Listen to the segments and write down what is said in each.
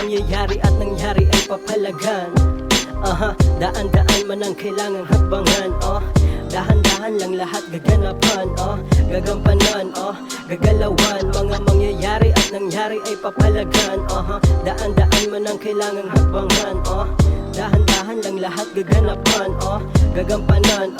mangyayari at nangyari ay papalagan. Daan-daan man ang kailangang hakbangan. Dahan-dahan lang lahat gaganapan. Gagampanan, gagalawan. Mga mangyayari at nangyari ay papalagan. Daan-daan man ang kailangang hakbangan. Dahan-dahan lang lahat gaganapan. Gagampanan,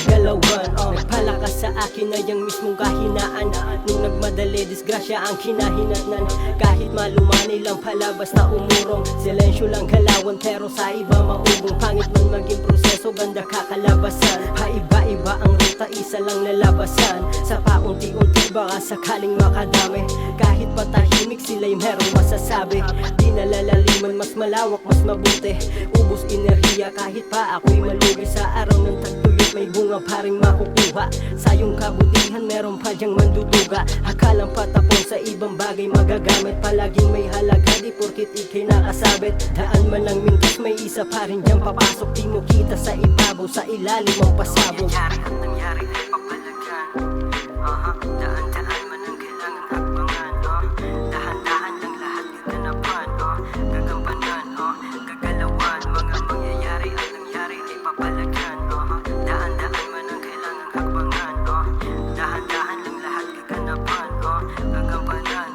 gagalawan. Nagpalakas sa akin ay ang mismong kahinaan. Nung nagmadali, disgrasya ang kinahinatnan. Kahit malumanay lang pala basta umurong. Silensyo lang galawan pero sa iba maugong. Pangit man maging proseso, ganda kakalabasan. Paiba-iba ang ruta, isa lang nalabasan. Sa paunti-unti baka sakaling makadami. Kahit patahimik sila'y merong masasabi. Di nalalaliman, mas malawak, mas mabuti. Ubus enerhiya kahit pa ako'y malugi. Sa araw ng tagtuyot may bunga pa rin makukuha. Sa iyong kabutihan meron pa diyang manduduga. Akalang patapon sa ibang bagay magagamit. Palaging may halaga di porkit ikay nakasabit. Daan man ang mintas may isa pa rin dyan papasok. Di mo kita sa ibabaw, sa ilalim ang pasabog. Nangyari at nangyari ay papalagan. Daan-daan man ang kailangang hakbangan. Dahan-dahan lang lahat gaganapan. Gagampanan, gagalawan. Mga mangyayari at nangyari ay papalagan. Daan-daan man ang kailangang hakbangan. Dahan-dahan lang lahat gaganapan. Gagampanan,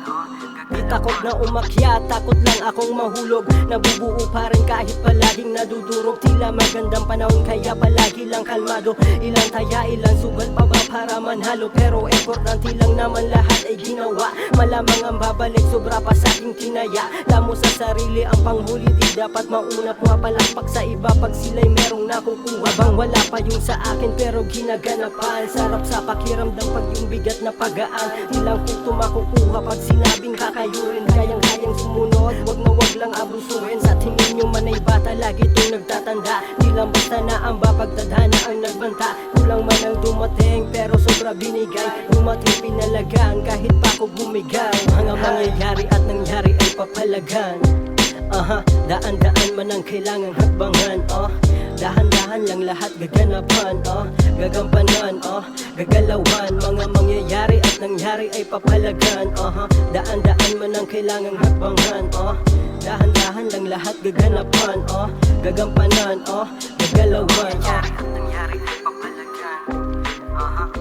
di takot na umakyat, takot lang akong mahulog. Nabubuo pa rin kahit palaging nadudurog. Tila magandang panahon kaya palagi lang kalmado. Ilang taya, ilang sugal pa ba para manhalo. Pero importante lang naman lahat ay ginawa. Malamang ang babalik sobra pa sa aking tinaya. Lamo sa sarili ang panghuli, di dapat mauna. Pumapalakpak sa iba pag sila'y merong nakukuha. Bang wala pa yung sa akin pero ginaganapan. Sarap sa pakiramdam pag yung bigat na pagaan. Ilang kuto makukuha pag sinabing kakayurin. Kayang-kayang sumunod, wag lang abusuhin. Sa tingin nyo man ay bata, lagi itong nagtatanda. Di lang basta na ang bapagtadhana ang nagbanta. Kulang man ang dumating pero sobra binigay. Dumating pinalagaan kahit pa ako bumigay. Mga mangyayari at nangyari ay papalagan. Daan-daan man ang kailangang hakbangan. Dahan-dahan lang lahat gaganapan. Gagampanan, gagalawan. Mga mangyayari at nangyari ay papalagan. Daan-daan man ang kailangang hakbangan. Dahan-dahan lang lahat gaganapan. Gagampanan, gagalawan. Nangyari at nangyari ay papalagan.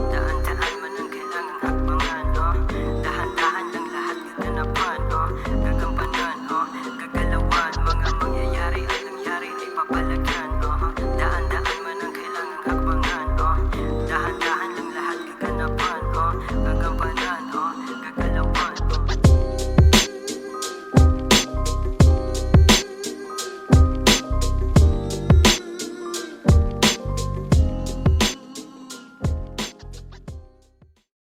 Daan-dahan